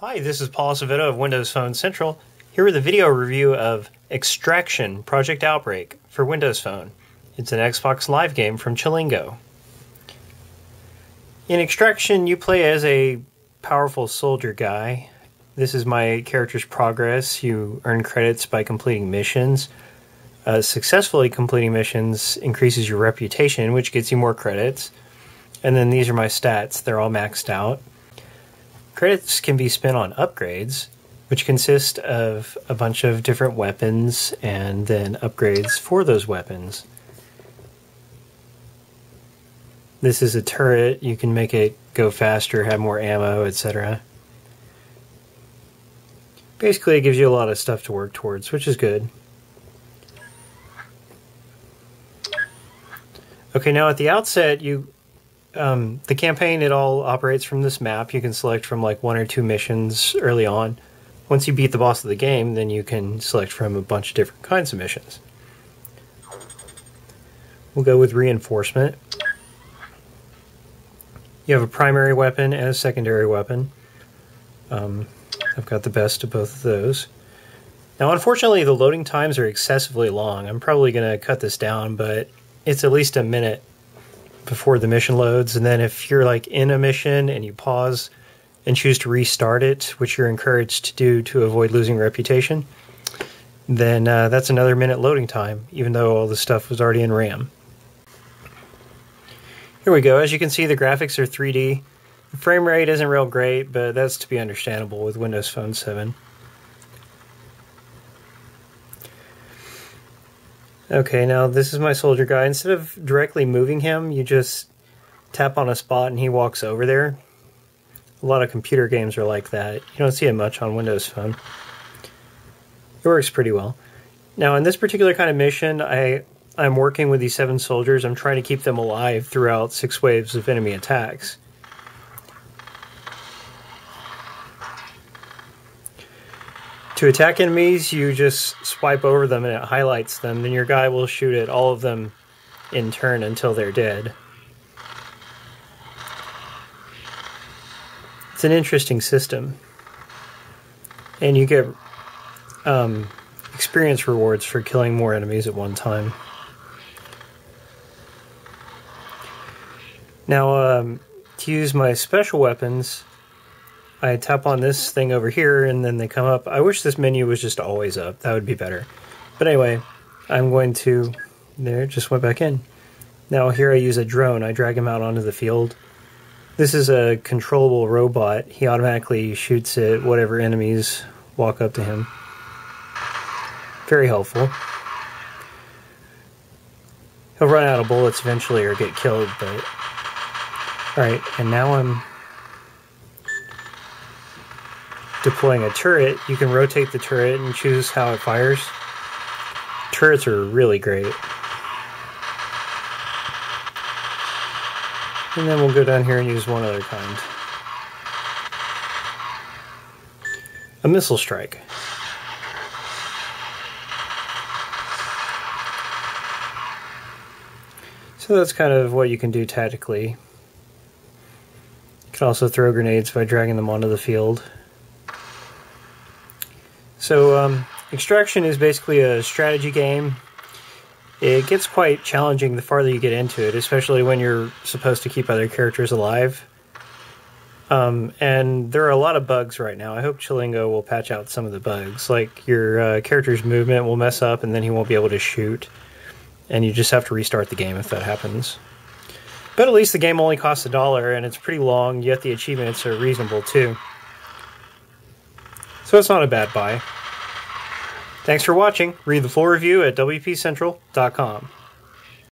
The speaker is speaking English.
Hi, this is Paul Acevedo of Windows Phone Central, here with a video review of Extraction Project Outbreak for Windows Phone. It's an Xbox Live game from Chilingo. In Extraction, you play as a powerful soldier guy. This is my character's progress. You earn credits by completing missions. Successfully completing missions increases your reputation, which gets you more credits. And then these are my stats. They're all maxed out. Credits can be spent on upgrades, which consist of a bunch of different weapons and then upgrades for those weapons. This is a turret. You can make it go faster, have more ammo, etc. Basically, it gives you a lot of stuff to work towards, which is good. Okay, now at the outset, the campaign, it all operates from this map. You can select from like 1 or 2 missions early on. Once you beat the boss of the game, then you can select from a bunch of different kinds of missions. We'll go with reinforcement. You have a primary weapon and a secondary weapon. I've got the best of both of those. Now, unfortunately, the loading times are excessively long. I'm probably going to cut this down, but it's at least a minute before the mission loads, and then if you're like in a mission and you pause and choose to restart it, which you're encouraged to do to avoid losing reputation, then that's another minute loading time, even though all the stuff was already in RAM. Here we go. As you can see, the graphics are 3D. The frame rate isn't real great, but that's to be understandable with Windows Phone 7. Okay, now this is my soldier guy. Instead of directly moving him, you just tap on a spot and he walks over there. A lot of computer games are like that. You don't see it much on Windows Phone. It works pretty well. Now, in this particular kind of mission, I'm working with these 7 soldiers. I'm trying to keep them alive throughout 6 waves of enemy attacks. To attack enemies, you just swipe over them and it highlights them. Then your guy will shoot at all of them in turn until they're dead. It's an interesting system. And you get experience rewards for killing more enemies at one time. Now, to use my special weapons, I tap on this thing over here, and then they come up. I wish this menu was just always up. That would be better. But anyway, I'm going to... There, it just went back in. Now here I use a drone. I drag him out onto the field. This is a controllable robot. He automatically shoots at whatever enemies walk up to him. Very helpful. He'll run out of bullets eventually or get killed, but... Alright, and now I'm deploying a turret. You can rotate the turret and choose how it fires. Turrets are really great. And then we'll go down here and use one other kind. A missile strike. So that's kind of what you can do tactically. You can also throw grenades by dragging them onto the field. So, Extraction is basically a strategy game. It gets quite challenging the farther you get into it, especially when you're supposed to keep other characters alive. And there are a lot of bugs right now. I hope Chilingo will patch out some of the bugs. Like, your character's movement will mess up and then he won't be able to shoot. And you just have to restart the game if that happens. But at least the game only costs $1 and it's pretty long, yet the achievements are reasonable too. So it's not a bad buy. Thanks for watching. Read the full review at wpcentral.com.